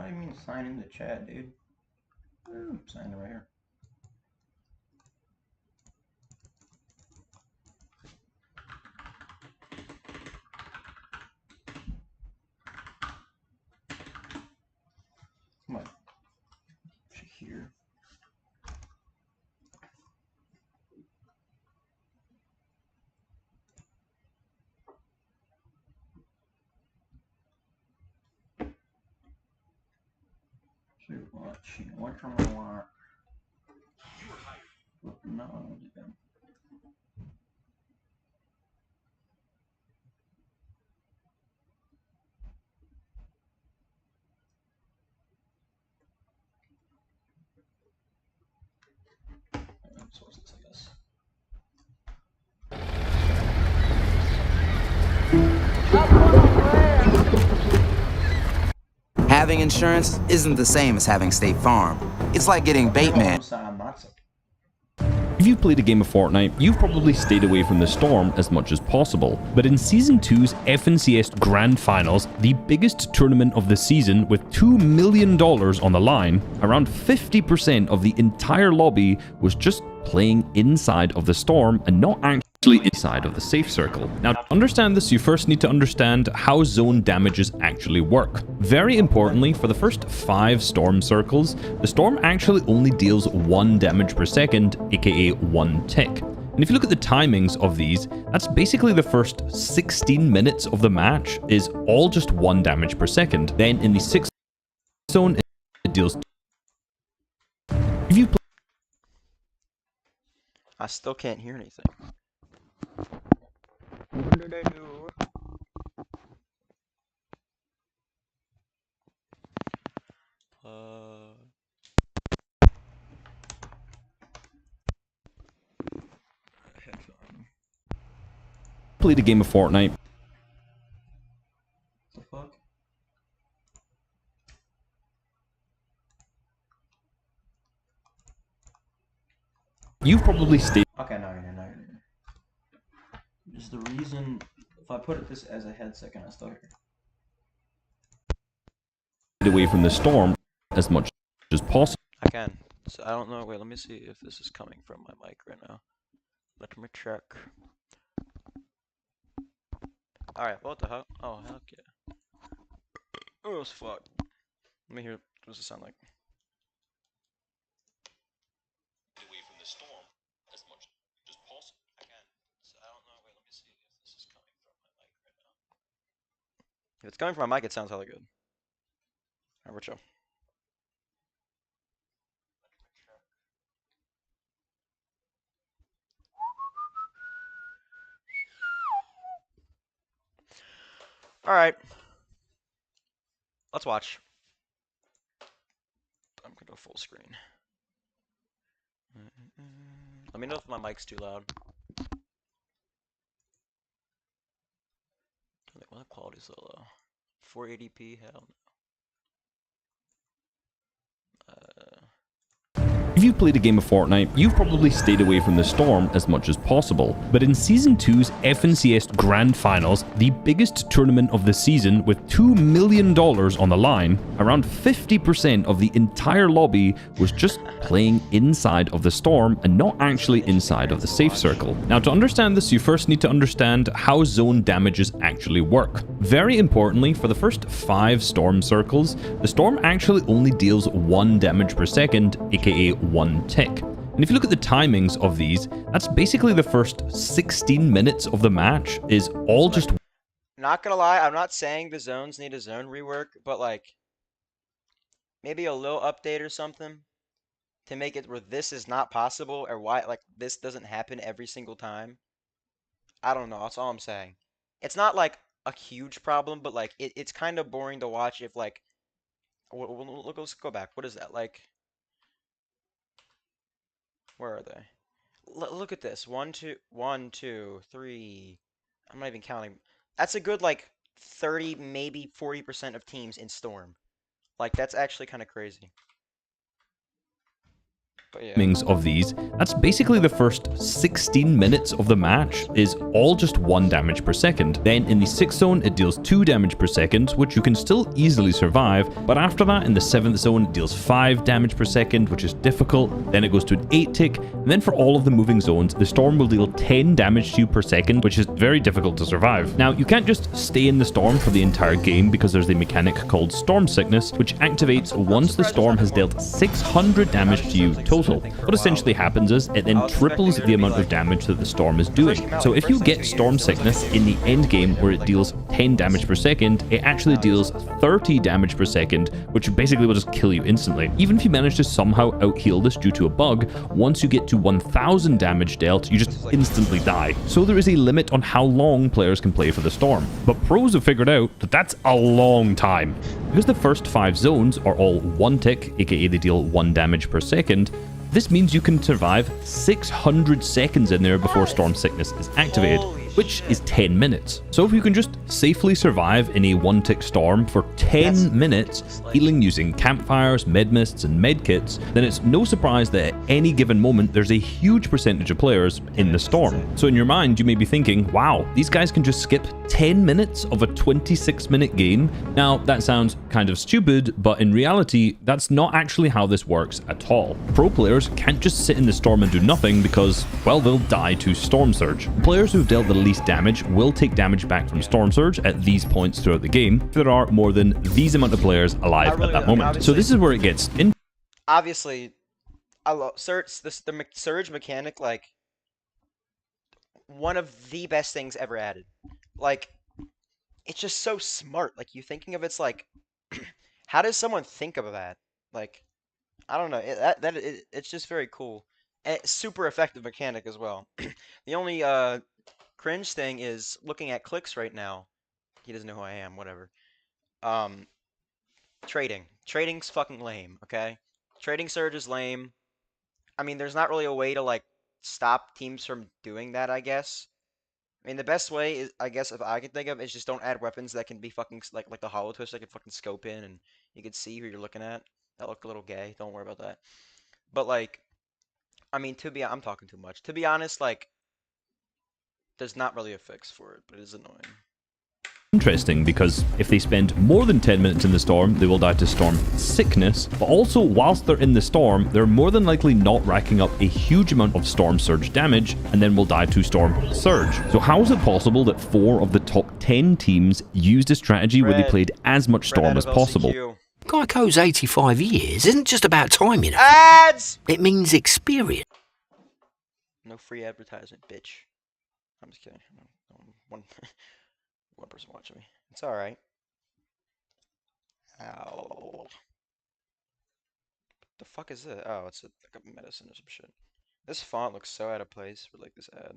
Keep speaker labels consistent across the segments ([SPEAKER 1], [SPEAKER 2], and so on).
[SPEAKER 1] How do you mean sign in the chat, dude? Sign in right here. Come on. Here. What from I want? No, them. Sources, I guess.
[SPEAKER 2] Having insurance isn't the same as having State Farm. It's like getting Bateman.
[SPEAKER 3] If you've played a game of Fortnite, you've probably stayed away from the storm as much as possible. But in Season 2's FNCS Grand Finals, the biggest tournament of the season with $2 million on the line, around 50% of the entire lobby was just playing inside of the storm and not actually inside of the safe circle. Now, to understand this, you first need to understand how zone damages actually work. Very importantly, for the first 5 storm circles, the storm actually only deals 1 damage per second, aka 1 tick. And if you look at the timings of these, that's basically the first 16 minutes of the match is all just 1 damage per second. Then in the 6th zone, it deals. If you
[SPEAKER 4] I still can't hear anything. What did I do?
[SPEAKER 3] played a game of Fortnite.
[SPEAKER 1] The fuck?
[SPEAKER 3] You've probably stayed.
[SPEAKER 1] Okay, now you're here. Is the reason if I put this as a headset, can I still hear?
[SPEAKER 3] Away from the storm as much as possible.
[SPEAKER 4] I can. So I don't know. Wait, let me see if this is coming from my mic right now. Let me check. Alright, what the hell? Oh, heck yeah. Oh, it's fuck. Let me hear. What does it sound like? Away from the storm as much as possible. I can. So I don't know. Wait, let me see if this is coming from my mic right now. If it's coming from my mic, it sounds hella good. Alright, we're chill. Alright. Let's watch. I'm gonna go full screen. Let me know if my mic's too loud. Why the quality's so low? 480p? Hell no.
[SPEAKER 3] If you've played a game of Fortnite, you've probably stayed away from the storm as much as possible. But in Season 2's FNCS Grand Finals, the biggest tournament of the season with $2 million on the line, around 50% of the entire lobby was just playing inside of the storm and not actually inside of the safe circle. Now, to understand this, you first need to understand how zone damages actually work. Very importantly, for the first 5 storm circles, the storm actually only deals 1 damage per second, aka 1 tick. And if you look at the timings of these, that's basically the first 16 minutes of the match is all just.
[SPEAKER 4] Not gonna lie, I'm not saying the zones need a zone rework, but like maybe a little update or something to make it where this is not possible or why like this doesn't happen every single time. I don't know, that's all I'm saying. It's not like a huge problem, but like it's kind of boring to watch if like let's go back. What is that like? Where are they? Look at this. 1, 2, 3. I'm not even counting. That's a good like 30, maybe 40% of teams in Storm. Like that's actually kind of crazy. But yeah.
[SPEAKER 3] timings of these, that's basically the first 16 minutes of the match is all just 1 damage per second. Then in the 6th zone, it deals 2 damage per second, which you can still easily survive, but after that, in the 7th zone, it deals 5 damage per second, which is difficult. Then it goes to an 8 tick, and then for all of the moving zones, the storm will deal 10 damage to you per second, which is very difficult to survive. Now, you can't just stay in the storm for the entire game because there's a mechanic called Storm Sickness, which activates once the storm has dealt 600 damage to you total. What essentially happens is it then triples the amount of damage that the storm is doing. So if you get Storm Sickness in the end game where it deals 10 damage per second, it actually deals 30 damage per second, which basically will just kill you instantly. Even if you manage to somehow out-heal this due to a bug, once you get to 1000 damage dealt, you just instantly die. So there is a limit on how long players can play for the storm. But pros have figured out that that's a long time. Because the first 5 zones are all 1 tick, aka they deal 1 damage per second, this means you can survive 600 seconds in there before Storm Sickness is activated, which is 10 minutes. So if you can just safely survive in a 1-tick storm for 10 minutes, healing using campfires, med mists, and med kits, then it's no surprise that at any given moment there's a huge percentage of players in the storm. So in your mind, you may be thinking, wow, these guys can just skip 10 minutes of a 26-minute game. Now, that sounds kind of stupid, but in reality, that's not actually how this works at all. Pro players can't just sit in the storm and do nothing because, well, they'll die to Storm Surge. Players who've dealt the least damage will take damage back from Storm Surge at these points throughout the game. There are more than these amount of players alive at that moment. So this is where it gets in.
[SPEAKER 4] Obviously, I love Surge. The Surge mechanic, like one of the best things ever added. Like, it's just so smart. Like, you thinking of it's like, how does someone think of that? Like, I don't know. It's just very cool. And it's super effective mechanic as well. The only cringe thing is looking at clicks right now. He doesn't know who I am. Whatever. Trading. Trading's fucking lame. Okay. Trading Surge is lame. I mean, there's not really a way to like stop teams from doing that, I guess. I mean, the best way is, I guess, if I can think of, is just don't add weapons that can be fucking like the Hollow Twist that can fucking scope in and you can see who you're looking at. That looked a little gay. Don't worry about that. But like, I mean, I'm talking too much. To be honest, like, there's not really a fix for it, but it is annoying.
[SPEAKER 3] Interesting because if they spend more than 10 minutes in the storm, they will die to Storm Sickness, but also whilst they're in the storm, they're more than likely not racking up a huge amount of Storm Surge damage and then will die to Storm Surge. So how is it possible that 4 of the top 10 teams used a strategy where they played as much storm as possible?
[SPEAKER 5] Geico's 85 years isn't just about time, you know.
[SPEAKER 4] Ads!
[SPEAKER 5] It means experience.
[SPEAKER 4] No free advertisement, bitch. I'm just kidding. One person watching me. It's alright. Ow. The fuck is it? Oh, it's like a medicine or some shit. This font looks so out of place for like this ad.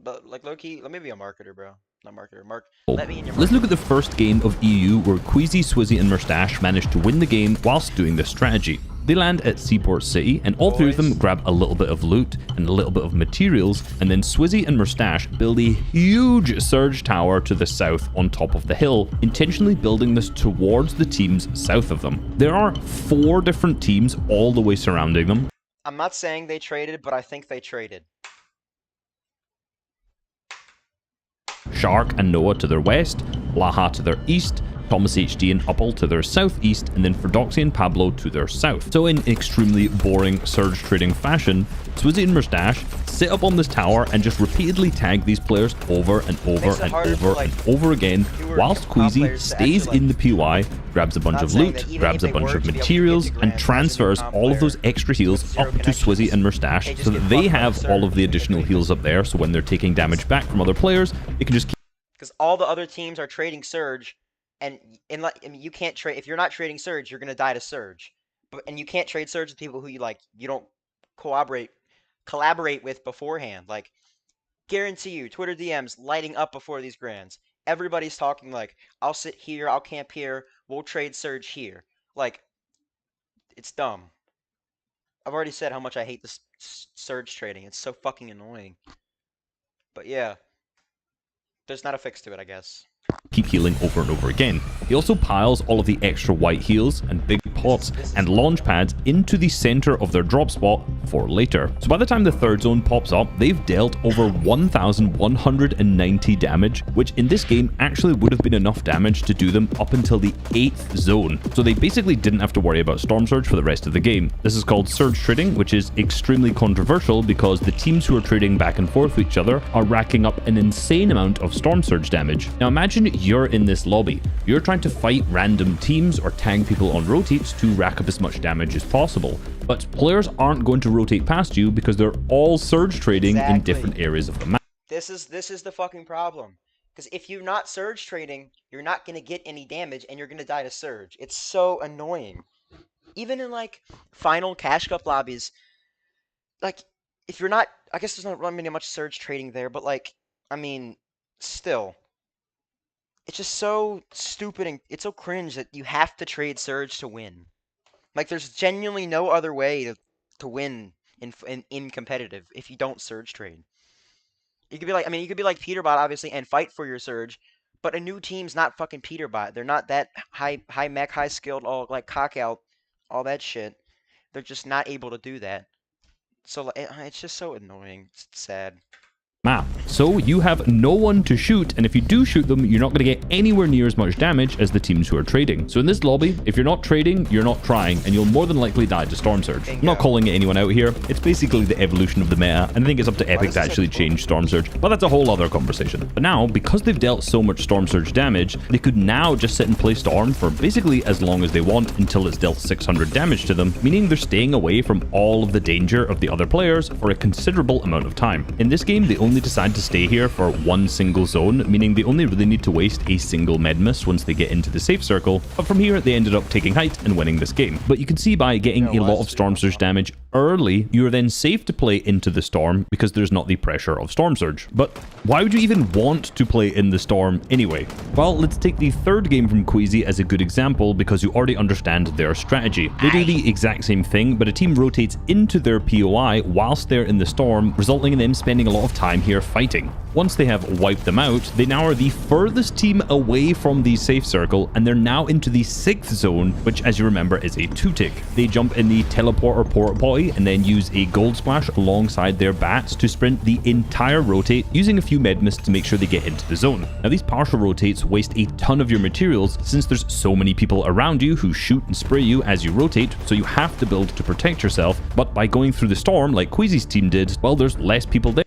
[SPEAKER 4] But like low-key, let me be a marketer, bro. Not marketer. Let me in your
[SPEAKER 3] Let's look at the first game of EU where Queasy, Swizzy, and Moustache managed to win the game whilst doing this strategy. They land at Seaport City, and all 3 of them grab a little bit of loot and a little bit of materials, and then Swizzy and Moustache build a huge surge tower to the south on top of the hill, intentionally building this towards the teams south of them. There are 4 different teams all the way surrounding them.
[SPEAKER 4] I'm not saying they traded, but I think they traded.
[SPEAKER 3] Shark and Noah to their west, Blaha to their east, Thomas HD and Uppel to their southeast, and then Ferdoxy and Pablo to their south. So in extremely boring surge trading fashion, Swizzy and Moustache sit up on this tower and just repeatedly tag these players over and over and over and over again, whilst Queasy stays in the PY, grabs a bunch of loot, grabs a bunch of materials, and transfers all of those extra heals up to Swizzy and Moustache so that they have all of the additional heals up there, so when they're taking damage back from other players, they can just keep...
[SPEAKER 4] Because all the other teams are trading Surge, and you can't trade if you're not trading Surge, you're gonna die to Surge. And you can't trade Surge with people who you don't collaborate with beforehand. Like, guarantee you, Twitter DMs lighting up before these grands. Everybody's talking like, I'll sit here, I'll camp here, we'll trade Surge here. Like, it's dumb. I've already said how much I hate this Surge trading. It's so fucking annoying. But yeah, there's not a fix to it, I guess.
[SPEAKER 3] Keep healing over and over again. He also piles all of the extra white heals and big pots and launch pads into the center of their drop spot for later. So by the time the third zone pops up, they've dealt over 1,190 damage, which in this game actually would have been enough damage to do them up until the 8th zone. So they basically didn't have to worry about Storm Surge for the rest of the game. This is called Surge Trading, which is extremely controversial because the teams who are trading back and forth with each other are racking up an insane amount of Storm Surge damage. Now imagine you're in this lobby. You're trying to fight random teams or tag people on rotates to rack up as much damage as possible. But players aren't going to rotate past you because they're all surge trading in different areas of the map.
[SPEAKER 4] This is the fucking problem. Because if you're not surge trading, you're not gonna get any damage and you're gonna die to surge. It's so annoying. Even in like final cash cup lobbies, like if you're not, I guess there's not really much surge trading there, but like, I mean, still, it's just so stupid and it's so cringe that you have to trade surge to win. Like there's genuinely no other way to win in competitive if you don't surge trade. You could be like, I mean, you could be like Peterbot obviously and fight for your surge, but a new team's not fucking Peterbot. They're not that high mech, high skilled, all like cock out, all that shit. They're just not able to do that. So like, it's just so annoying. It's sad.
[SPEAKER 3] Map. So you have no one to shoot, and if you do shoot them, you're not going to get anywhere near as much damage as the teams who are trading. So in this lobby, if you're not trading, you're not trying, and you'll more than likely die to Storm Surge. I'm not calling anyone out here. It's basically the evolution of the meta, and I think it's up to Epic to actually change Storm Surge, but that's a whole other conversation. But now, because they've dealt so much Storm Surge damage, they could now just sit and play Storm for basically as long as they want until it's dealt 600 damage to them, meaning they're staying away from all of the danger of the other players for a considerable amount of time. In this game, they only decide to stay here for one single zone, meaning they only really need to waste a single Medmus once they get into the safe circle, but from here they ended up taking height and winning this game. But you can see by getting a lot of Storm Surge damage early, you are then safe to play into the Storm because there's not the pressure of Storm Surge. But why would you even want to play in the Storm anyway? Well, let's take the third game from Queasy as a good example because you already understand their strategy. They do the exact same thing, but a team rotates into their POI whilst they're in the Storm, resulting in them spending a lot of time here fighting. Once they have wiped them out, they now are the furthest team away from the safe circle, and they're now into the 6th zone, which as you remember is a 2-tick. They jump in the teleporter porta potty and then use a gold splash alongside their bats to sprint the entire rotate, using a few medmists to make sure they get into the zone. Now these partial rotates waste a ton of your materials since there's so many people around you who shoot and spray you as you rotate, so you have to build to protect yourself, but by going through the Storm like Queasy's team did, well, there's less people there.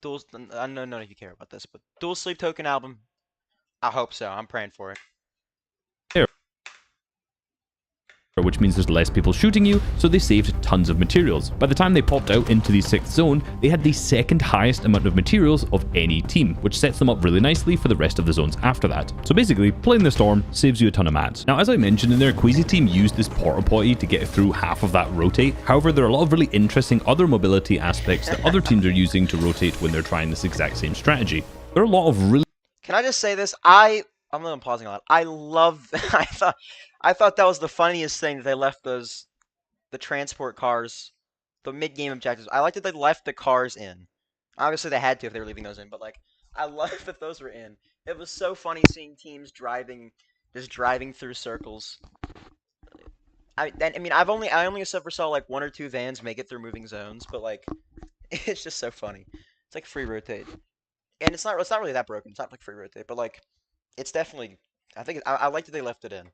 [SPEAKER 4] I don't know if you care about this, but Dual Sleep Token album, I hope so. I'm praying for it.
[SPEAKER 3] Which means there's less people shooting you, so they saved tons of materials. By the time they popped out into the 6th zone, they had the second highest amount of materials of any team, which sets them up really nicely for the rest of the zones after that. So basically, playing the Storm saves you a ton of mats. Now, as I mentioned in there, Queasy team used this porta potty to get through half of that rotate. However, there are a lot of really interesting other mobility aspects that other teams are using to rotate when they're trying this exact same strategy. There are a lot of really...
[SPEAKER 4] Can I just say this? I'm pausing a lot. I love... I thought that was the funniest thing that they left the transport cars, the mid-game objectives. I liked that they left the cars in. Obviously, they had to if they were leaving those in, but like, I love that those were in. It was so funny seeing teams just driving through circles. I mean, I only ever saw like 1 or 2 vans make it through moving zones, but like, it's just so funny. It's like free rotate, and it's not really that broken. It's not like free rotate, but like, it's definitely. I like that they left it in.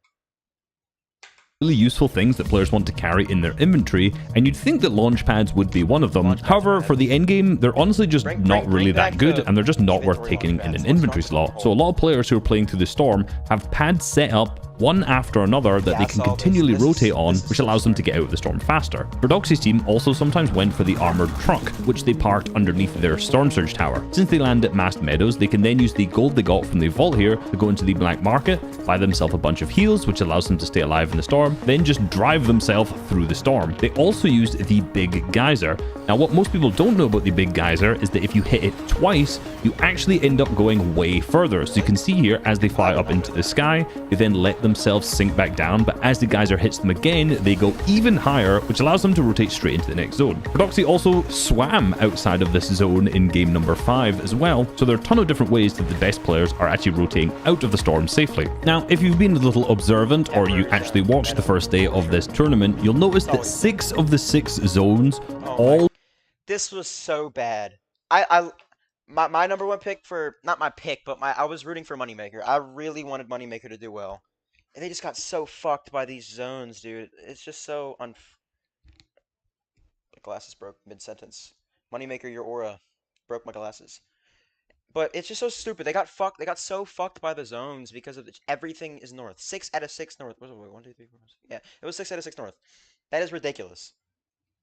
[SPEAKER 3] Really useful things that players want to carry in their inventory, and you'd think that launch pads would be one of them. However, for the endgame, they're honestly just not really that good, and they're just not worth taking in an inventory slot. So a lot of players who are playing through the Storm have pads set up one after another that they can continually rotate on, which allows them to get out of the Storm faster. Prodoxy's team also sometimes went for the armored truck, which they parked underneath their Storm Surge tower. Since they land at Mast Meadows, they can then use the gold they got from the vault here to go into the black market, buy themselves a bunch of heals, which allows them to stay alive in the Storm, then just drive themselves through the Storm. They also used the Big Geyser. Now, what most people don't know about the Big Geyser is that if you hit it twice, you actually end up going way further. So you can see here, as they fly up into the sky, they then let themselves sink back down, but as the geyser hits them again, they go even higher, which allows them to rotate straight into the next zone. Prodoxy also swam outside of this zone in game number 5 as well, so there are a ton of different ways that the best players are actually rotating out of the storm safely. Now, if you've been a little observant or you actually watched the first day of this tournament, you'll notice that 6 of the 6 zones all...
[SPEAKER 4] This was so bad. My number one pick for, not my pick, but I was rooting for Moneymaker. I really wanted Moneymaker to do well. And they just got so fucked by these zones, dude. It's just so My glasses broke mid-sentence. Moneymaker, your aura. Broke my glasses. But it's just so stupid. They got fucked. They got so fucked by the zones because of everything is north. 6 out of 6 north. Wait, 1, 2, 3, 4, 5. Yeah, it was 6 out of 6 north. That is ridiculous.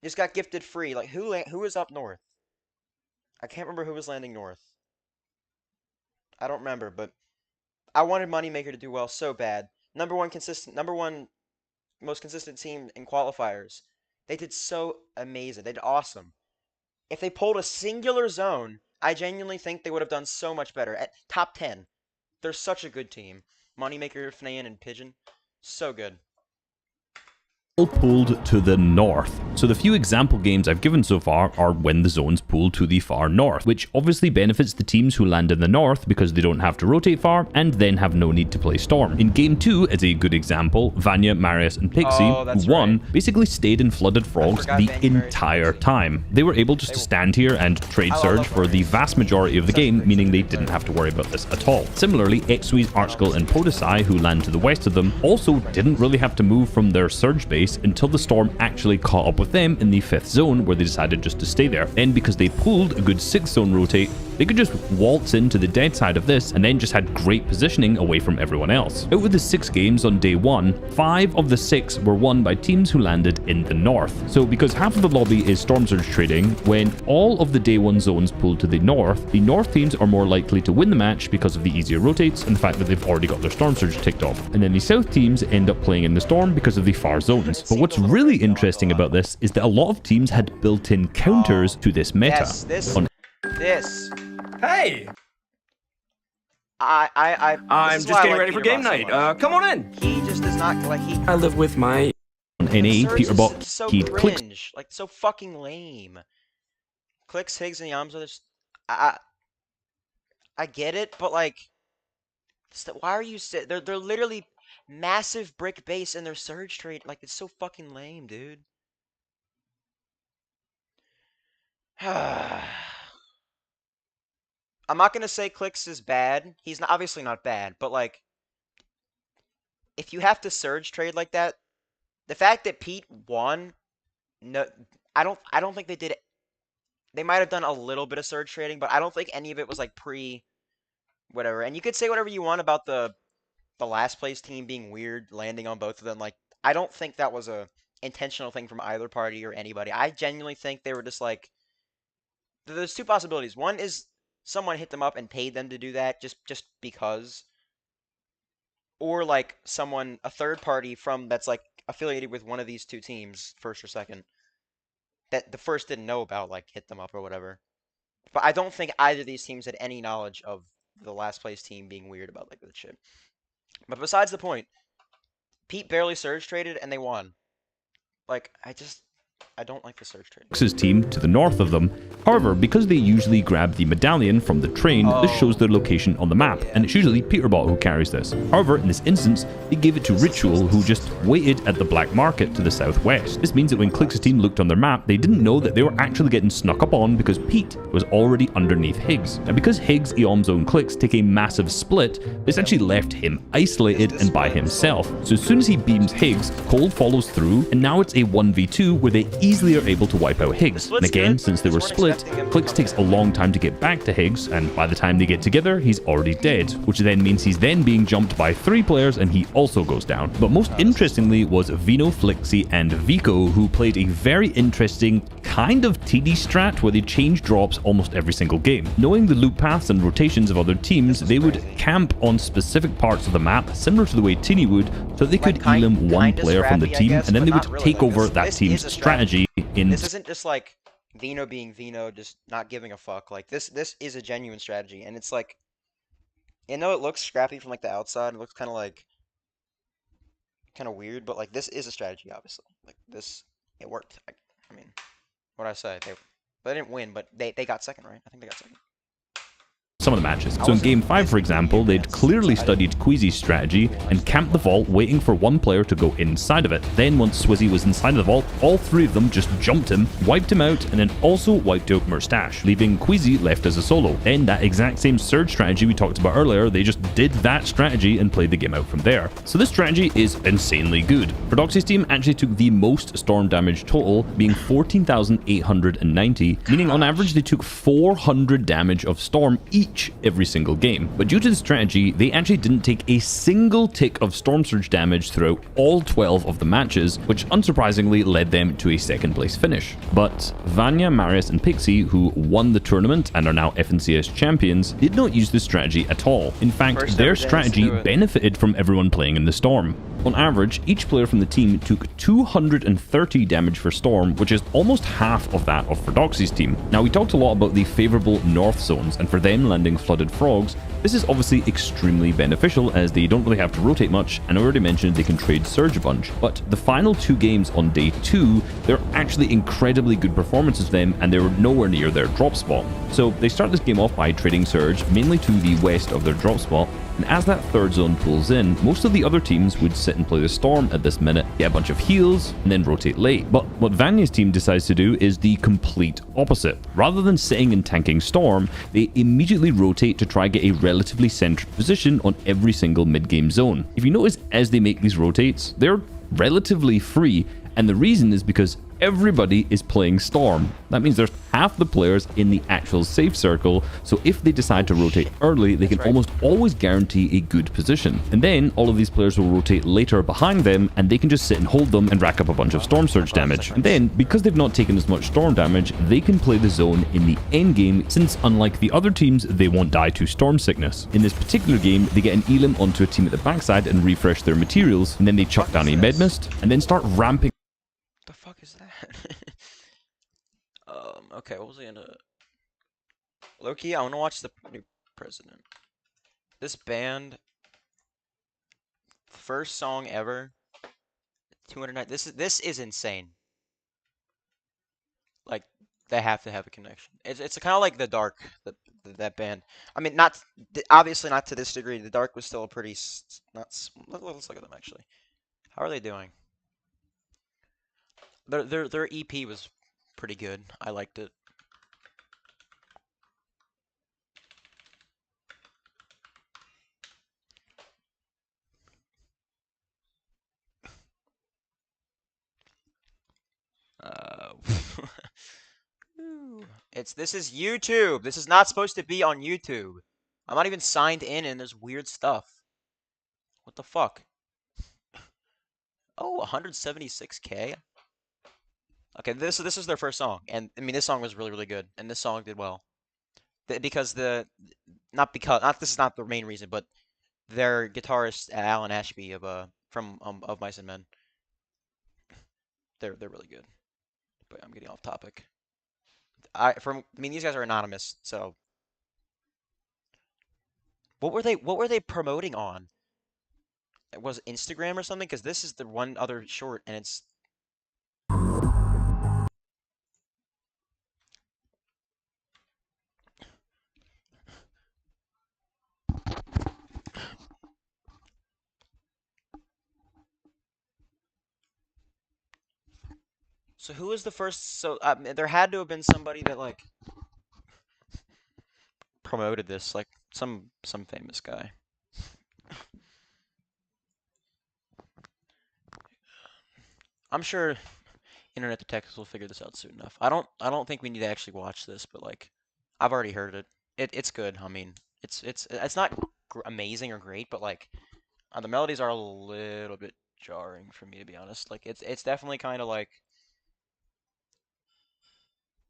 [SPEAKER 4] Just got gifted free. Like, who is up north? I can't remember who was landing north. I don't remember, but I wanted Moneymaker to do well so bad. Number one most consistent team in qualifiers. They did so amazing. They did awesome. If they pulled a singular zone, I genuinely think they would have done so much better. At top 10. They're such a good team. Moneymaker, Fnayan, and Pigeon. So good.
[SPEAKER 3] Pooled to the north. So the few example games I've given so far are when the zones pool to the far north, which obviously benefits the teams who land in the north because they don't have to rotate far and then have no need to play Storm. In game 2, as a good example, Vanya, Marius, and Pixie, who won, basically stayed in Flooded Frogs the entire time. They were able just to stand here and trade Surge for the vast majority of the game, meaning they didn't have to worry about this at all. Similarly, Exuis, Archskull, and Podesai, who land to the west of them, also didn't really have to move from their Surge base until the storm actually caught up with them in the 5th zone, where they decided just to stay there. Then, because they pulled a good 6th zone rotate, they could just waltz into the dead side of this and then just had great positioning away from everyone else. Out of the 6 games on day 1, 5 of the 6 were won by teams who landed in the north. So because half of the lobby is storm surge trading, when all of the day 1 zones pool to the north teams are more likely to win the match because of the easier rotates and the fact that they've already got their storm surge ticked off. And then the south teams end up playing in the storm because of the far zones. But what's really interesting about this is that a lot of teams had built-in counters to this meta.
[SPEAKER 4] Yes,
[SPEAKER 6] Hey!
[SPEAKER 4] I'm
[SPEAKER 6] just getting ready for game night. Come on in.
[SPEAKER 4] He just does not like
[SPEAKER 6] I live with my...
[SPEAKER 3] On NA, Peterbot,
[SPEAKER 4] so
[SPEAKER 3] he'd click...
[SPEAKER 4] like so fucking lame. Clicks, Higgs, and Yamza. I get it, but like, why are you? They're literally massive brick base in their surge trade. Like, it's so fucking lame, dude. I'm not gonna say Clicks is bad. He's not, obviously not bad, but like, if you have to surge trade like that, the fact that Pete won, no, I don't think they did it. They might have done a little bit of surge trading, but I don't think any of it was like whatever. And you could say whatever you want about the last place team being weird, landing on both of them. Like, I don't think that was a intentional thing from either party or anybody. I genuinely think they were just like, there's 2 possibilities. One is someone hit them up and paid them to do that just because, or like a third party that's like affiliated with one of these 2 teams, first or second, that the first didn't know about, like hit them up or whatever. But I don't think either of these teams had any knowledge of the last place team being weird about like the shit. But besides the point, Pete barely surge traded and they won. Like, I don't like the surge trade.
[SPEAKER 3] X's team to the north of them. However, because they usually grab the medallion from the train, this shows their location on the map, and it's usually Peterbot who carries this. However, in this instance, they gave it to Ritual, who just waited at the black market to the southwest. This means that when Clix's team looked on their map, they didn't know that they were actually getting snuck up on because Pete was already underneath Higgs. And because Higgs, Eomzo, and Clix take a massive split, this actually left him isolated and by himself. So as soon as he beams Higgs, Cold follows through, and now it's a 1v2 where they easily are able to wipe out Higgs. And again, since they were split, Clix takes a long time to get back to Higgs, and by the time they get together, he's already dead, which then means he's then being jumped by 3 players and he also goes down. But most interestingly was Vino, Flixie, and Vico, who played a very interesting kind of TD strat where they change drops almost every single game. Knowing the loop paths and rotations of other teams, they would camp on specific parts of the map, similar to the way Tini would, so they could elim one player from the team, and then they would take over that team's strategy.
[SPEAKER 4] This isn't just like Vino being Vino, just not giving a fuck. Like, this is a genuine strategy, and it's like, you know, it looks scrappy from like the outside. It looks kind of like kind of weird, but like this is a strategy, obviously. Like this, it worked. I mean, what I say? They didn't win, but they got second, right? I think they got second.
[SPEAKER 3] Some of the matches.
[SPEAKER 4] I
[SPEAKER 3] So in
[SPEAKER 4] wasn't
[SPEAKER 3] Game 5, for
[SPEAKER 4] physically
[SPEAKER 3] example, they'd
[SPEAKER 4] advanced,
[SPEAKER 3] clearly
[SPEAKER 4] so I
[SPEAKER 3] studied Queasy's strategy and camped the vault waiting for one player to go inside of it. Then once Swizzy was inside the vault, all three of them just jumped him, wiped him out, and then also wiped out Murstache, leaving Queasy left as a solo. Then that exact same surge strategy we talked about earlier, they just did that strategy and played the game out from there. So this strategy is insanely good. Prodoxy's team actually took the most storm damage total, being 14,890, meaning on average they took 400 damage of storm each every single game. But due to the strategy, they actually didn't take a single tick of storm surge damage throughout all 12 of the matches, which unsurprisingly led them to a second place finish. But Vanya, Marius, and Pixie, who won the tournament and are now FNCS champions, did not use this strategy at all. In fact,
[SPEAKER 4] First
[SPEAKER 3] their
[SPEAKER 4] ever dance to
[SPEAKER 3] strategy
[SPEAKER 4] do it.
[SPEAKER 3] benefited from everyone playing in the storm. On average, each player from the team took 230 damage for Storm, which is almost half of that of Prodoxy's team. Now, we talked a lot about the favourable north zones, and for them landing Flooded Frogs, this is obviously extremely beneficial as they don't really have to rotate much, and I already mentioned they can trade Surge a bunch. But the final two games on day 2, they're actually incredibly good performances of them, and they were nowhere near their drop spot. So they start this game off by trading Surge, mainly to the west of their drop spot, and as that third zone pulls in, most of the other teams would sit and play the Storm at this minute, get a bunch of heals, and then rotate late. But what Vanya's team decides to do is the complete opposite. Rather than sitting and tanking Storm, they immediately rotate to try get a relatively centered position on every single mid-game zone. If you notice, as they make these rotates, they're relatively free, and the reason is because everybody is playing Storm. That means there's half the players in the actual safe circle, so if they decide to rotate early, they can almost always guarantee a good position. And then all of these players will rotate later behind them, and they can just sit and hold them and rack up a bunch of Storm Surge damage. And then, because they've not taken as much Storm damage, they can play the zone in the end game, since unlike the other teams, they won't die to Storm Sickness. In this particular game, they get an Elim onto a team at the backside and refresh their materials, and then they chuck down a Medmist, and then start ramping
[SPEAKER 4] The fuck is that? Okay, what was I gonna... Loki, I wanna watch the new president. This band, first song ever, 209. This is insane. Like, they have to have a connection. It's kind of like The Dark, that band. I mean, obviously not to this degree. The Dark was still a pretty let's look at them actually. How are they doing? Their EP was pretty good. I liked it. This is YouTube. This is not supposed to be on YouTube. I'm not even signed in, and there's weird stuff. What the fuck? Oh, 176K. Okay, this is their first song, and I mean this song was really good, and this song did well. Because this is not the main reason, but their guitarist Alan Ashby of Mice and Men. They're really good. But I'm getting off topic. I mean these guys are anonymous, so what were they promoting on? It was Instagram or something, because this is the one other short, and it's so who was the first? So there had to have been somebody that like promoted this, like some famous guy. I'm sure Internet Detectives will figure this out soon enough. I don't think we need to actually watch this, but like I've already heard it. It's good. I mean, it's not amazing or great, but like the melodies are a little bit jarring for me, to be honest. Like it's definitely kind of like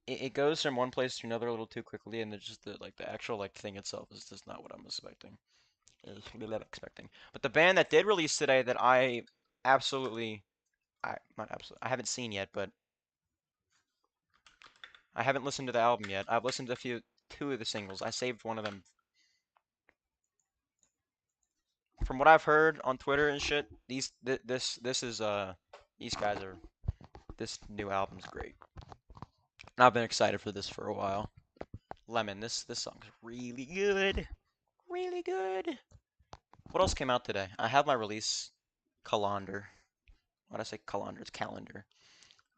[SPEAKER 4] it goes from one place to another a little too quickly, and it's just the actual like thing itself is just not what I'm expecting. But the band that did release today that I absolutely, not absolutely, I haven't seen yet, but I haven't listened to the album yet. I've listened to two of the singles. I saved one of them. from what I've heard on Twitter and shit, this new album's great. And I've been excited for this for a while. Lemon, this song's really good. Really good. What else came out today? I have my release calendar. Why'd I say calendar? It's calendar.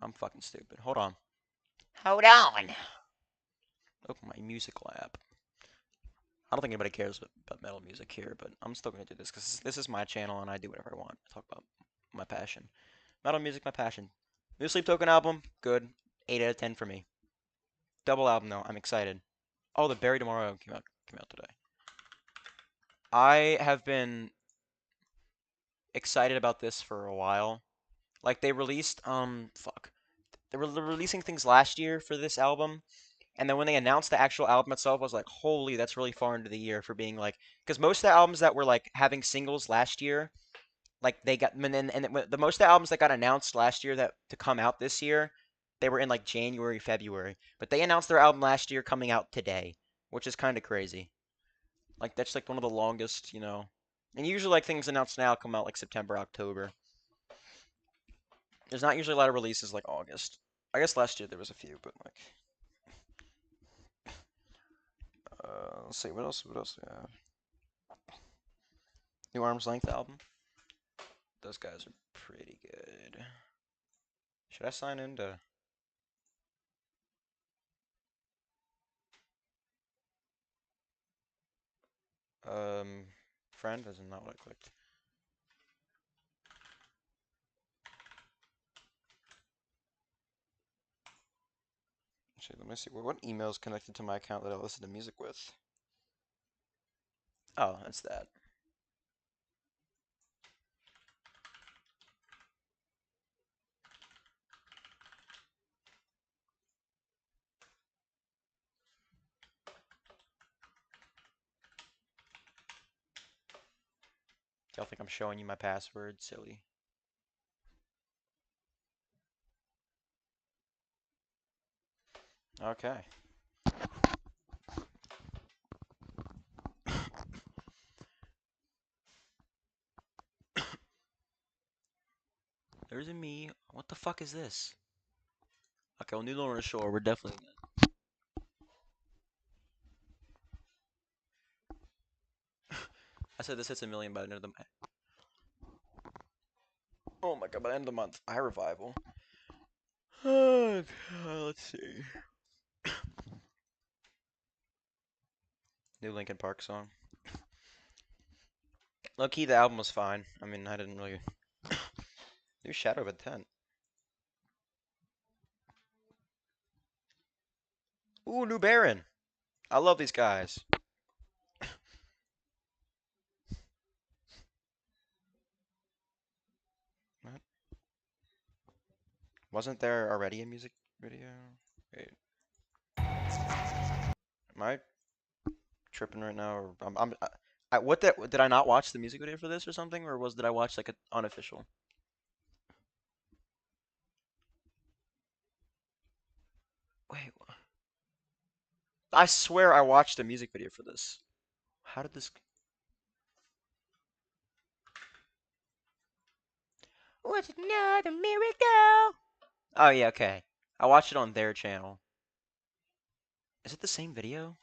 [SPEAKER 4] I'm fucking stupid. Hold on. Hold on. Open my musical app. I don't think anybody cares about metal music here, but I'm still gonna do this because this is my channel and I do whatever I want. I talk about my passion. Metal music, my passion. New Sleep Token album, good. 8 out of 10 for me. Double album though, I'm excited. Oh, the Bury Tomorrow came out today. I have been excited about this for a while. Like they released they were releasing things last year for this album, and then when they announced the actual album itself, I was like, holy, that's really far into the year for being like, because most of the albums that were like having singles last year, like they got, the most of the albums that got announced last year that to come out this year, they were in like January, February, but they announced their album last year coming out today, which is kind of crazy. Like that's like one of the longest, you know, and usually like things announced now come out like September, October. There's not usually a lot of releases like August. I guess last year there was a few, but like, let's see, what else do we have? New Arm's Length album. Those guys are pretty good. Should I sign into? Friend is not what I clicked. Actually, let me see. What email is connected to my account that I listen to music with? Oh, that's that. Y'all think I'm showing you my password? Silly. Okay. There's a me. What the fuck is this? Okay, well, New Lorna Shore, we're definitely good. I said this hits 1 million by the end of the month. Oh my god, by the end of the month. High Revival. Okay, let's see. New Linkin Park song. Low key, the album was fine. I mean, I didn't really. New Shadow of a Tent. Ooh, New Baron. I love these guys. What? Wasn't there already a music video? Wait. Am I tripping right now? Or did I not watch the music video for this or something? Or did I watch like an unofficial? Wait. I swear I watched a music video for this. How did this? What's another miracle? Oh yeah, okay. I watched it on their channel. Is it the same video?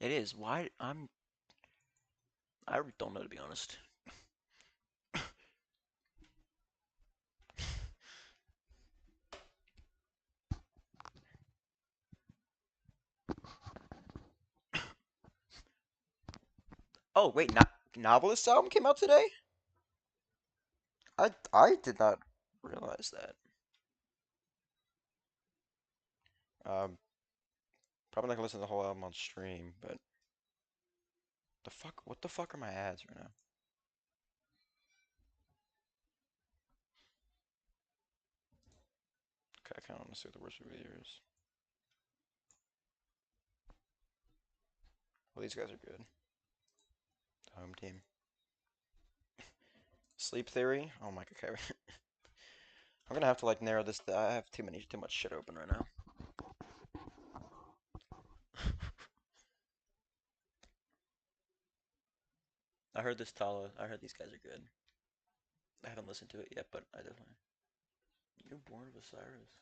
[SPEAKER 4] It is. Why? I don't know, to be honest. Oh wait, Novelist album came out today? I did not realize that. Probably not gonna listen to the whole album on stream, but what the fuck are my ads right now? Okay, I kinda wanna see what the worst video is. Well, these guys are good. The home team. Sleep Theory? Oh my god, okay. I'm gonna have to like narrow this. I have too much shit open right now. I heard this Tala. I heard these guys are good. I haven't listened to it yet, but I definitely. Newborn of Osiris.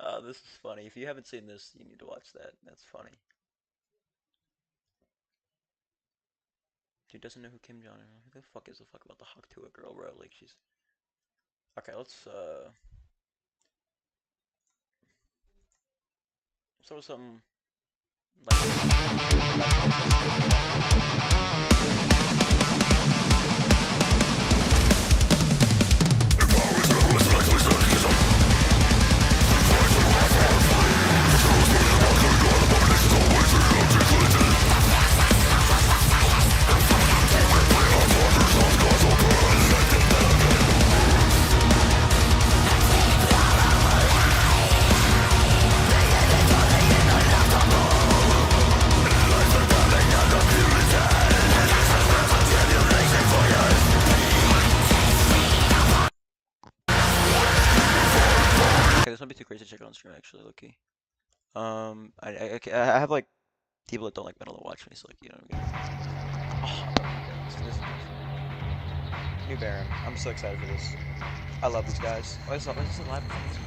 [SPEAKER 4] Oh, this is funny. If you haven't seen this, you need to watch that. That's funny. Dude doesn't know who Kim Jong is. Who the fuck is a fuck about the Haktua girl, bro? Like she's. Okay, let's throw something Okay, this might be too crazy to check it on stream actually, low-key. I have like people that don't like metal to watch me, so like you know what I mean. Oh, so this is New Baron. I'm so excited for this. I love these guys. Oh, this is a live performance.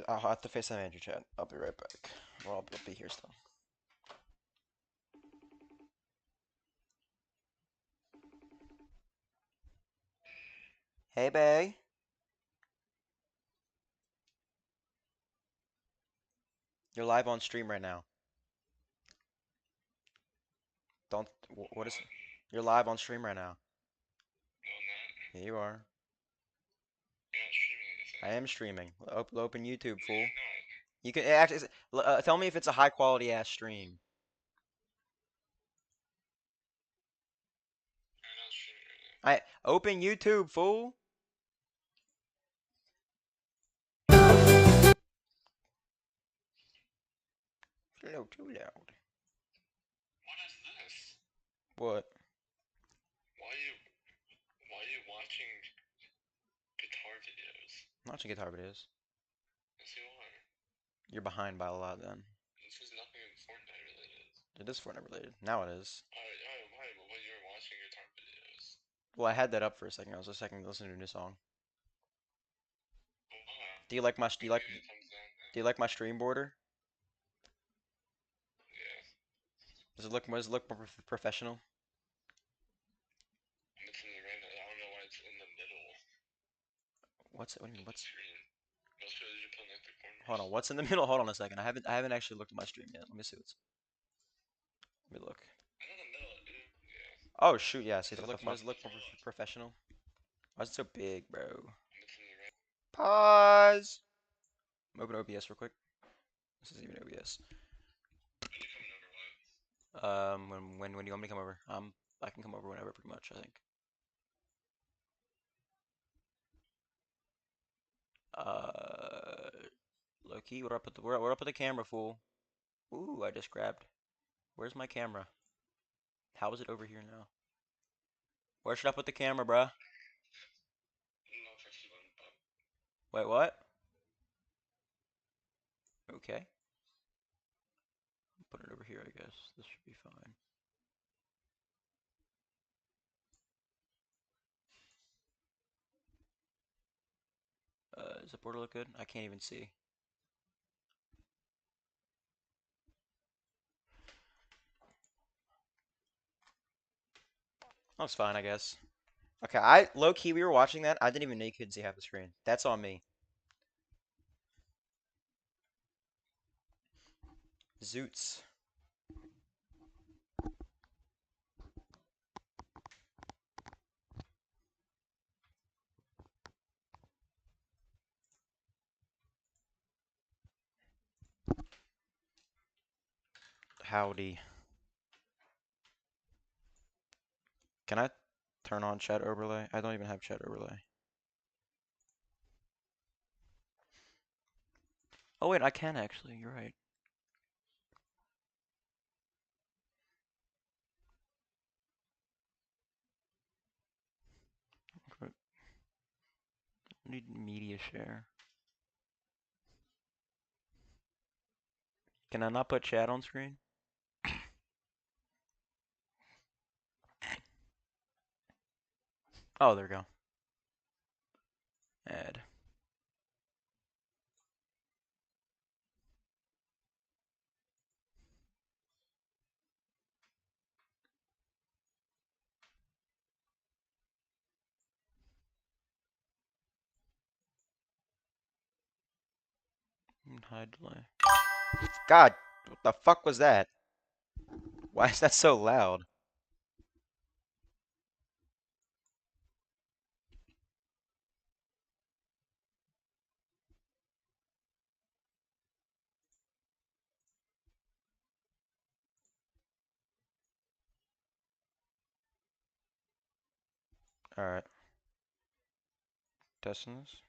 [SPEAKER 4] I'll have to face that manager chat. I'll be right back. Well, I'll be here still. Hey, Bay. You're live on stream right now. Don't. What is? You're live on stream right now. No, yeah, you are. I am streaming. Open YouTube, fool. You can actually tell me if it's a high quality ass stream. I open YouTube, fool. No, too loud.
[SPEAKER 7] What is this?
[SPEAKER 4] What?
[SPEAKER 7] Why are you watching guitar videos?
[SPEAKER 4] I'm watching guitar videos.
[SPEAKER 7] Yes, you are.
[SPEAKER 4] You're behind by a lot then.
[SPEAKER 7] This is nothing Fortnite related.
[SPEAKER 4] It is Fortnite related. Now it is.
[SPEAKER 7] Alright, but when you're watching guitar videos.
[SPEAKER 4] Well, I had that up for a second. I was just listening to a new song. Do you like my do you like my stream border?
[SPEAKER 7] Yeah.
[SPEAKER 4] Does it look more professional?
[SPEAKER 7] It's in the random. I don't know why it's in the middle.
[SPEAKER 4] What's it? What do you mean? What's?
[SPEAKER 7] Screen. Most people you put like the corners.
[SPEAKER 4] Hold on. What's in the middle? Hold on a second. I haven't actually looked at my stream yet. Let me see what's. Let me look.
[SPEAKER 7] I know the middle, dude. Yeah.
[SPEAKER 4] Oh shoot! Yeah. See, does it look more professional? Why is it so big, bro?
[SPEAKER 7] It's in the random.
[SPEAKER 4] Pause. Open OBS real quick. This isn't even OBS.
[SPEAKER 7] When you coming over, what?
[SPEAKER 4] When do you want me to come over? I can come over whenever, pretty much. I think. Low key, we're up at the camera, fool. Ooh, I just grabbed. Where's my camera? How is it over here now? Where should I put the camera, bruh? Wait, what? Okay. Put it over here, I guess. This should be fine. Does the border look good? I can't even see. Looks fine, I guess. Okay, low key, we were watching that. I didn't even know you could see half the screen. That's on me. Zoots. Howdy. Can I turn on chat overlay? I don't even have chat overlay. Oh wait, I can actually. You're right. Need media share. Can I not put chat on screen? Oh, there we go. Add. Hide delay. God, what the fuck was that? Why is that so loud? Alright. Testing this.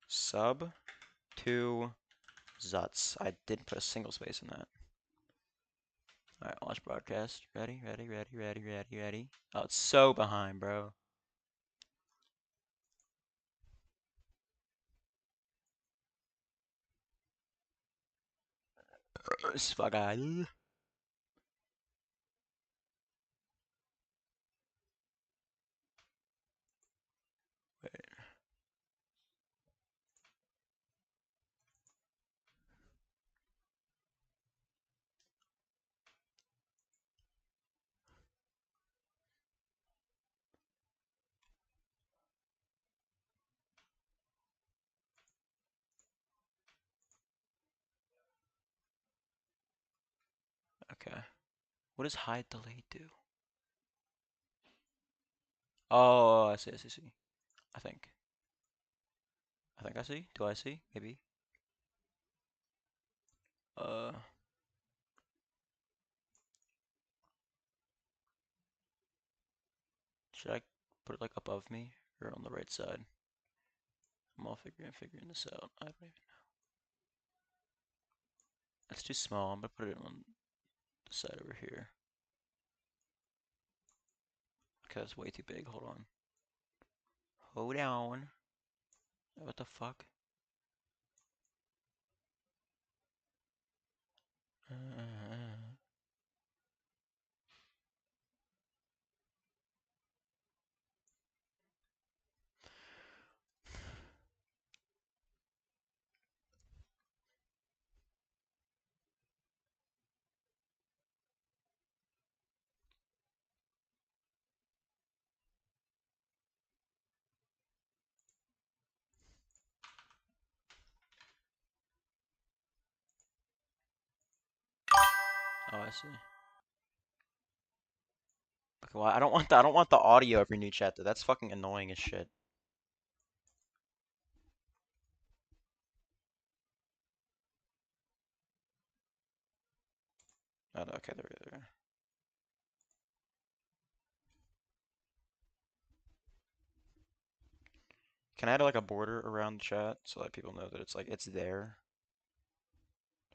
[SPEAKER 4] Sub to Zuts. I didn't put a single space in that. Alright, launch broadcast. Ready, ready, ready, ready, ready, ready. Oh, it's so behind, bro. This fuck guy. Wait. Okay. What does hide delay do? Oh, I see, I see, I see. I think. I think I see. Do I see? Maybe. Should I put it like above me or on the right side? I'm all figuring this out. I don't even know. That's too small. I'm gonna put it on the side over here. Okay, that's way too big. Hold on. Hold on. What the fuck? Oh, I see. Okay, well, I don't want the audio of your new chat though. That's fucking annoying as shit. Oh, okay, there we go. Can I add like a border around the chat so that people know that it's like it's there?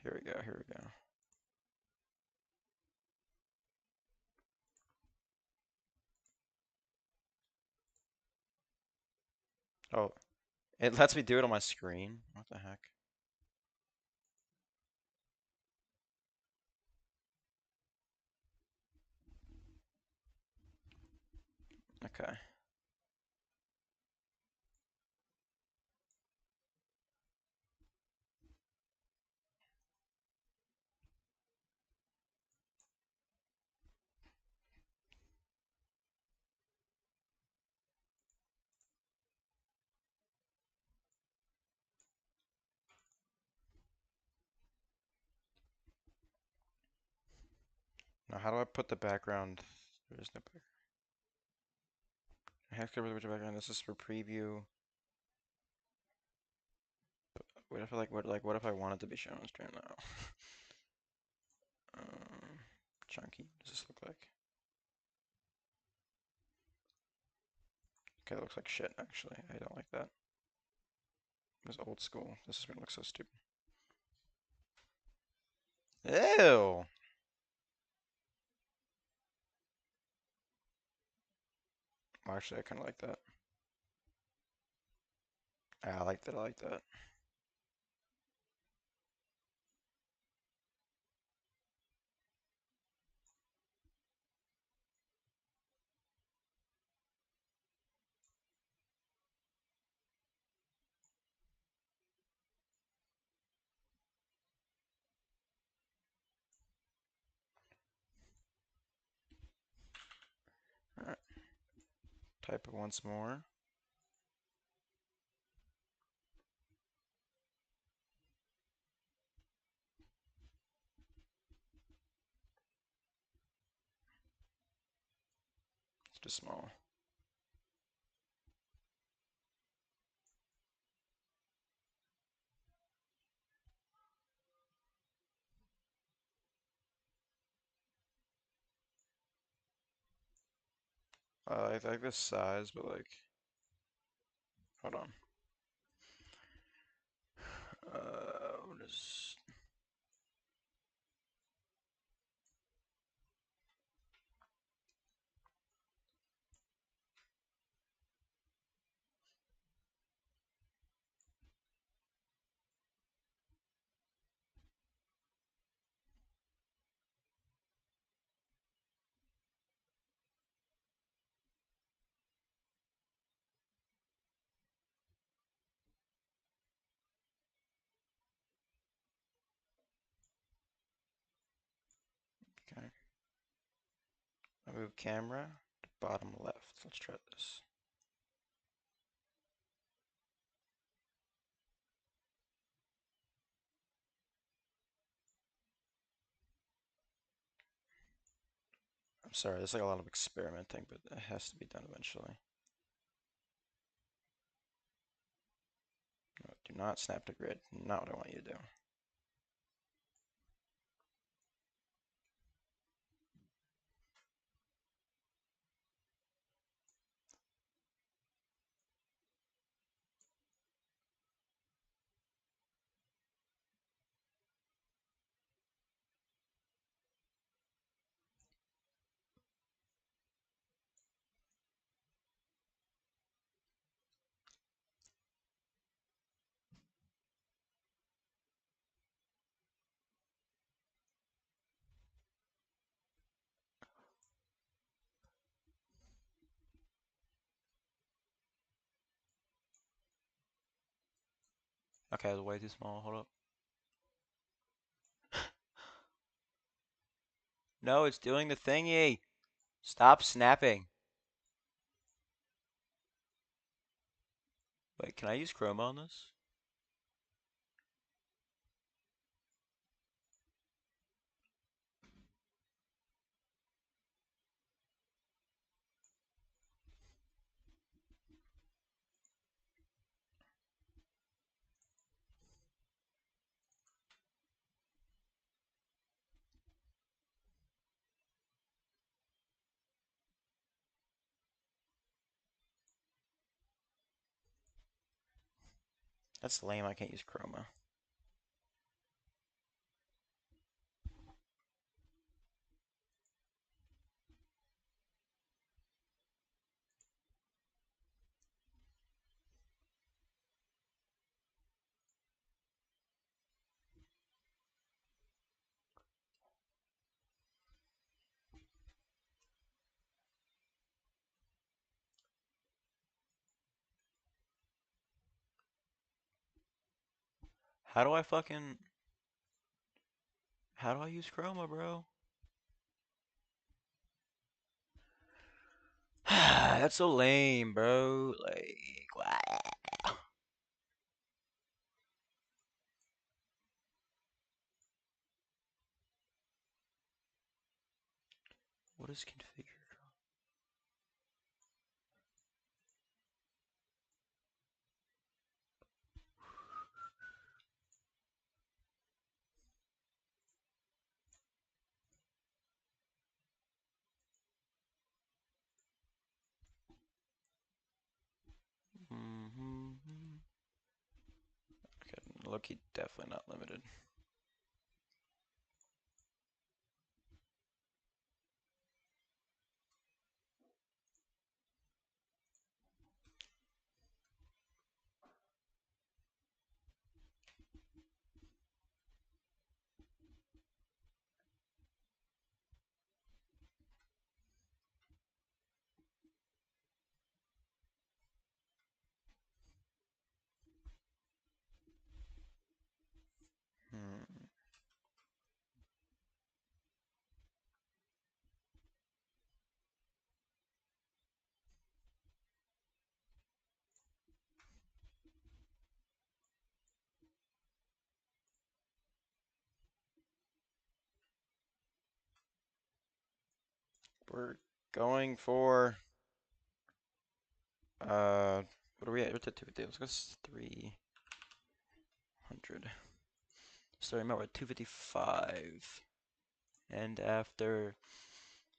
[SPEAKER 4] Here we go, here we go. Oh, it lets me do it on my screen. What the heck? Okay. Now how do I put the background? There is no background. I have to cover the background. This is for preview. What if what if I wanted to be shown on stream now? Chunky. Does this look like? Okay, it looks like shit actually. I don't like that. It's old school. This is gonna look so stupid. Ew. Well, actually, I kind of like that. Yeah, I like that. I like that. All right. Type it once more. It's too small. I like this size, but like, hold on. What is? Okay. I move camera to bottom left. Let's try this. I'm sorry, there's like a lot of experimenting, but it has to be done eventually. No, do not snap to grid. Not what I want you to do. Okay, it's way too small. Hold up. No, it's doing the thingy. Stop snapping. Wait, can I use chroma on this? That's lame. I can't use chroma. How do I fucking... How do I use chroma, bro? That's so lame, bro. Like, wow. What is configured? Okay, Loki definitely not limited. Hmm. We're going for what are we at? What's at 250? Let's go 300. So remember we're at 255. And after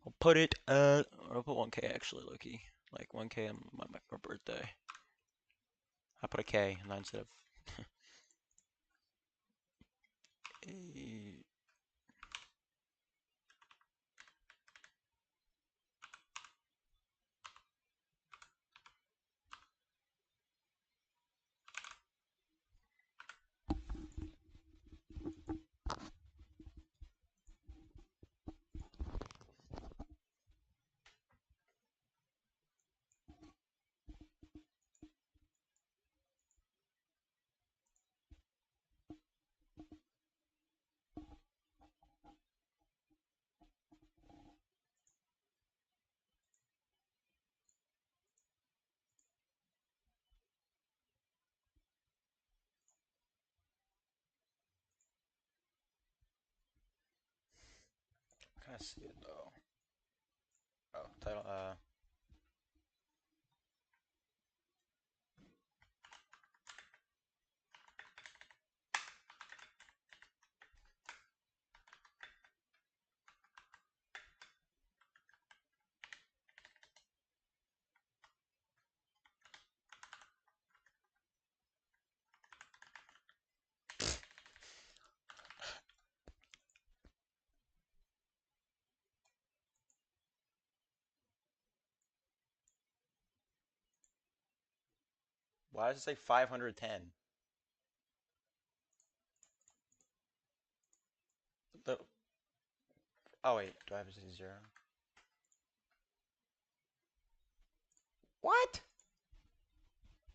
[SPEAKER 4] I'll put it at I'll put 1K actually, Loki. Like 1K on my birthday. I put a K instead of a. Can I see it though? Oh, title. Why does it say 510? The, oh wait, do I have to say 0? What?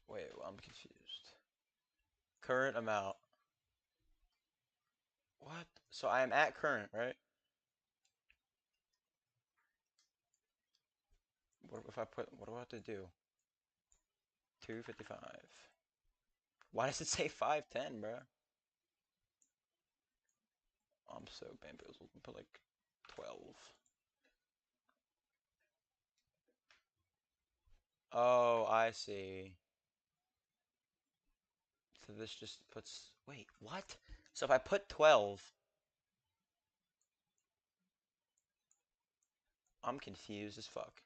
[SPEAKER 4] Wait, well, I'm confused. Current amount. What? So I am at current, right? What if I put, what do I have to do? 255. Why does it say 510, bro? I'm so bamboozled. Put like 12. Oh, I see. So this just puts, wait, what? So if I put 12, I'm confused as fuck.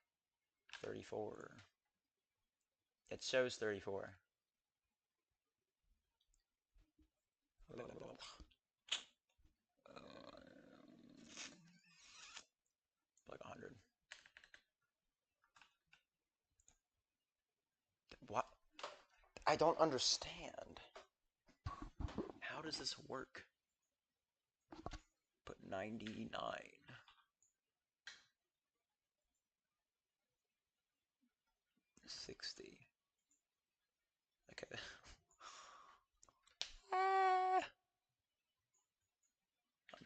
[SPEAKER 4] 34. It shows 34. Like 100. What? I don't understand. How does this work? Put 99. 60. Okay. I'm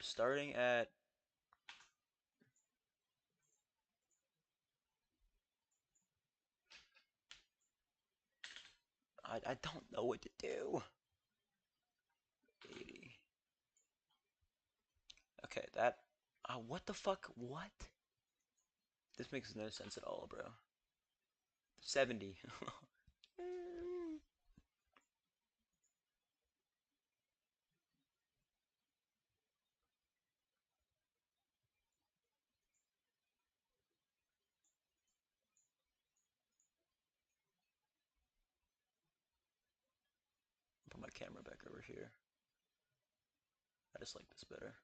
[SPEAKER 4] starting at I don't know what to do. 80. Okay, that what the fuck? What? This makes no sense at all, bro. 70. Put my camera back over here. I just like this better.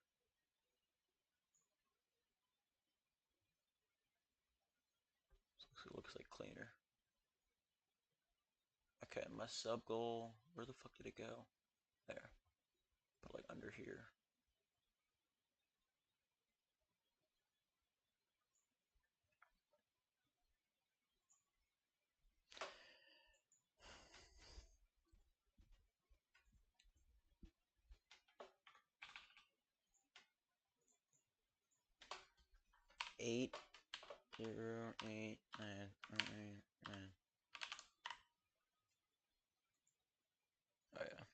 [SPEAKER 4] It looks like cleaner. Okay, my sub goal. Where the fuck did it go? There. Put like under here. Eight 0 8 9 9 9. Oh yeah.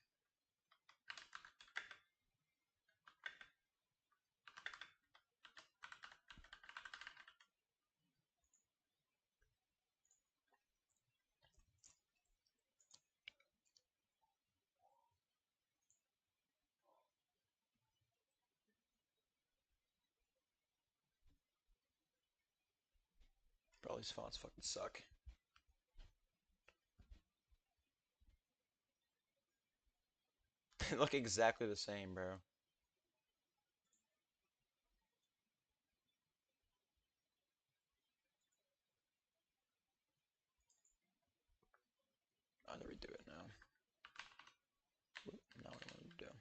[SPEAKER 4] Bro, these fonts fucking suck. They look exactly the same, bro. I'm gonna redo it now. Now what I want to do.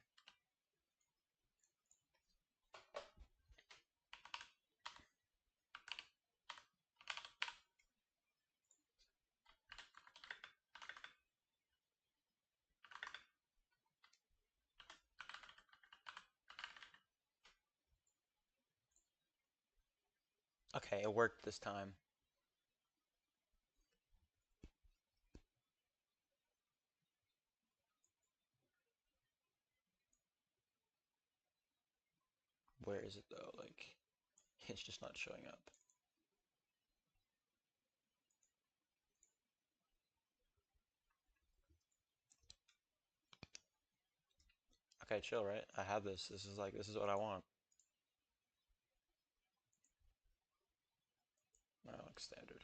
[SPEAKER 4] Okay, it worked this time. Where is it though? Like, it's just not showing up. Okay, chill, right? I have this. This is what I want. I like standard.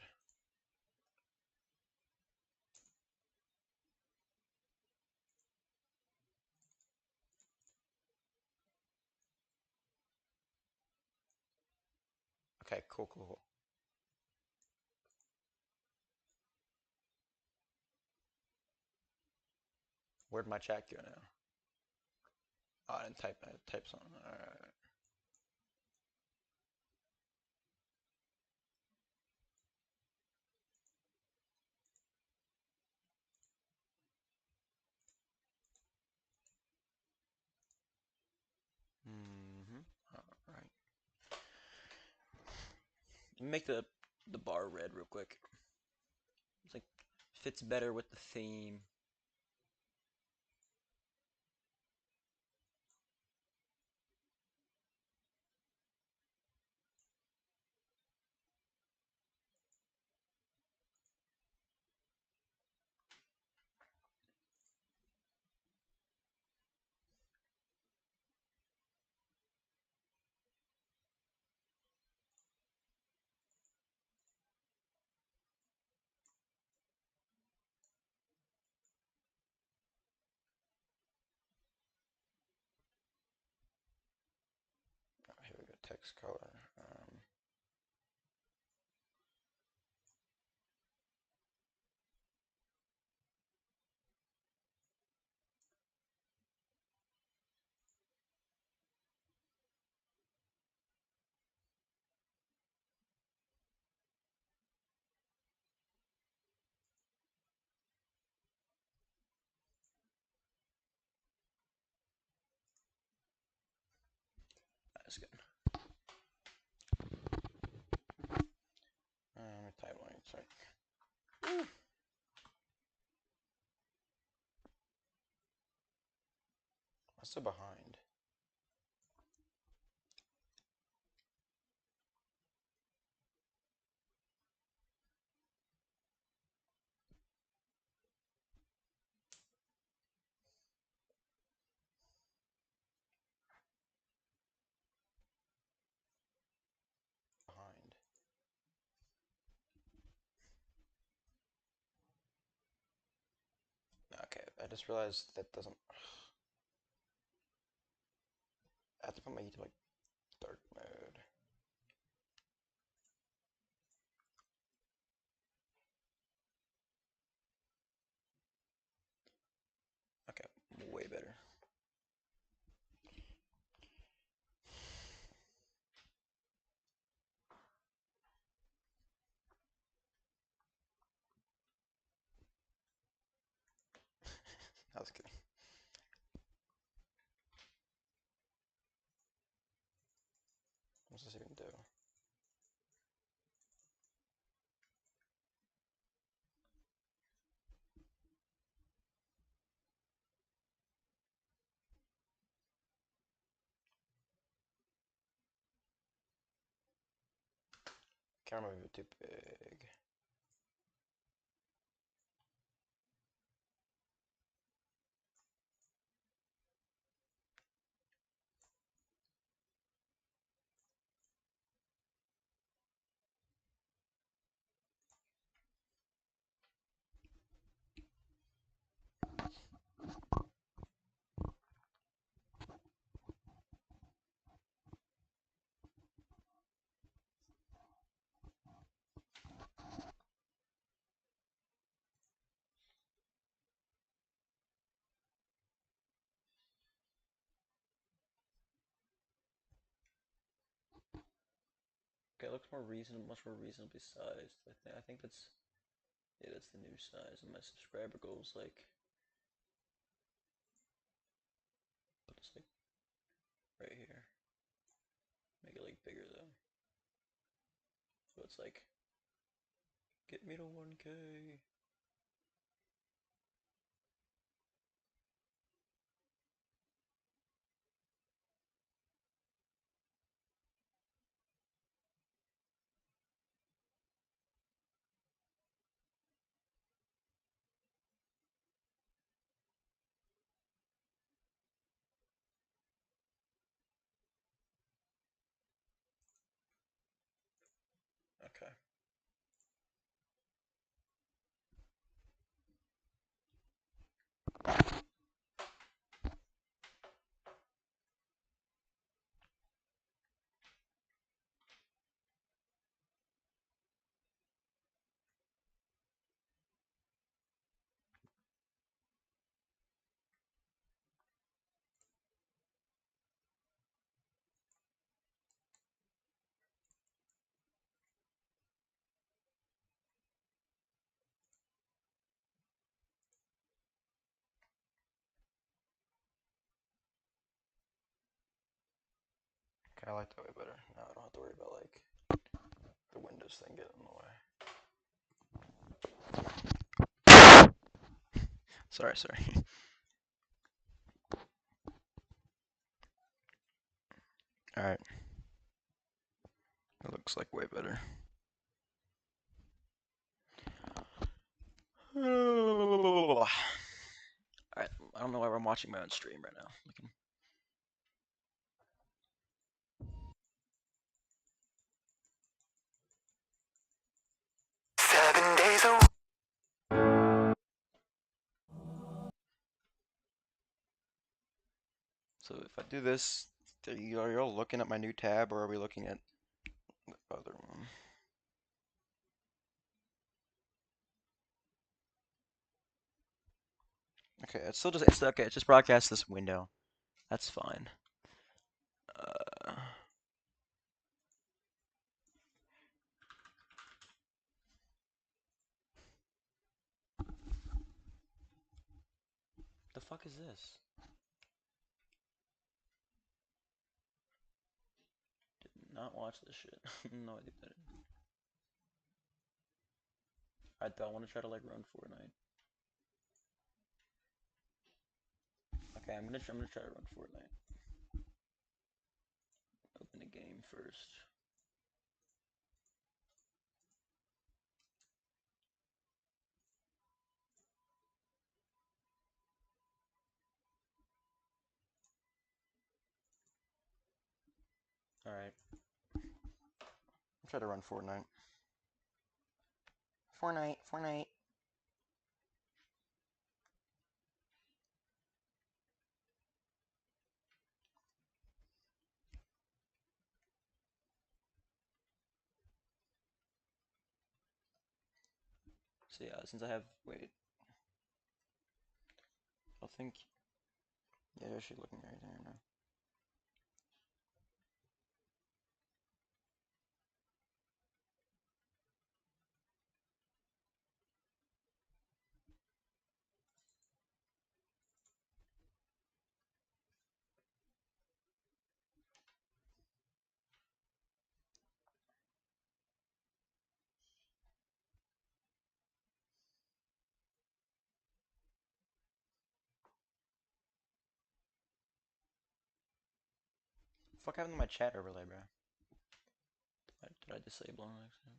[SPEAKER 4] Okay, cool. Where'd my chat go now? Oh, I didn't type something. Alright. Alright. Make the bar red real quick. It's like fits better with the theme. text color. That's good. Timeline, sorry. I'm still behind. Okay, I just realized that doesn't. I have to put my heat to like dark mode. Okay, way better. I was kidding. What's this even do? Camera maybe too big. Okay, it looks more reasonable, much more reasonably sized. I think that's, yeah, that's the new size. And my subscriber goal is like, put this like right here. Make it like bigger though. So it's like, get me to 1K. Okay. Okay, I like that way better. Now I don't have to worry about like the Windows thing getting in the way. Sorry. Alright. It looks like way better. Alright, I don't know why I'm watching my own stream right now. So if I do this, Are you all looking at my new tab, or are we looking at the other one? Okay, it's still just okay. It's just broadcast this window. That's fine. The fuck is this? Did not watch this shit. No idea what that is. I want to try to like run Fortnite. Okay, I'm gonna try to run Fortnite. Open a game first. All right. I'll try to run Fortnite. Fortnite. So yeah, since I have wait, I think yeah, you're actually looking right there now. Fuck happened to my chat overlay, bro? Did I disable on accident?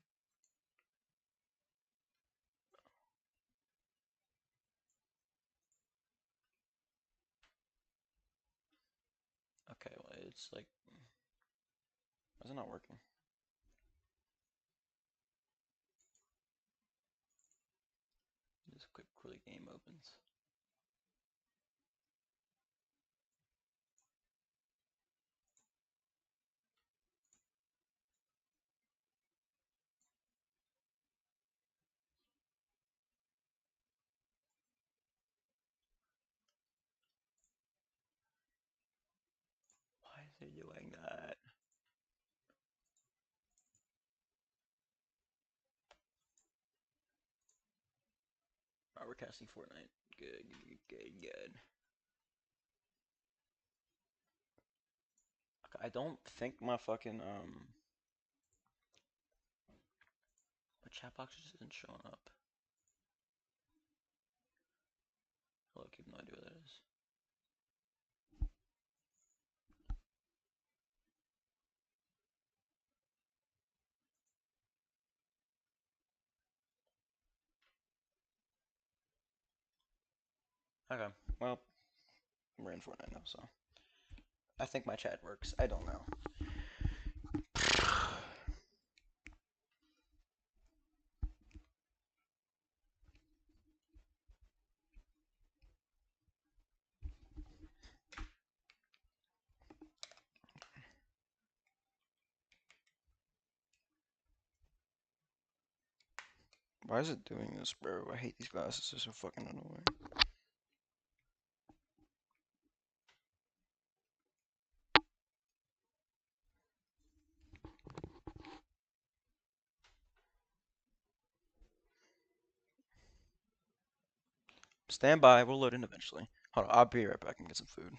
[SPEAKER 4] Okay, well, it's like, why is it not working? Just quickly game opens. Why is it doing that? Alright, we're casting Fortnite. Good. Okay, I don't think my fucking my chat box just isn't showing up. Look, I have no idea what that is. Okay, well, we're in Fortnite now, so I think my chat works. I don't know. Why is it doing this, bro? I hate these glasses. They're so fucking annoying. Stand by. We'll load in eventually. Hold on. I'll be right back and get some food.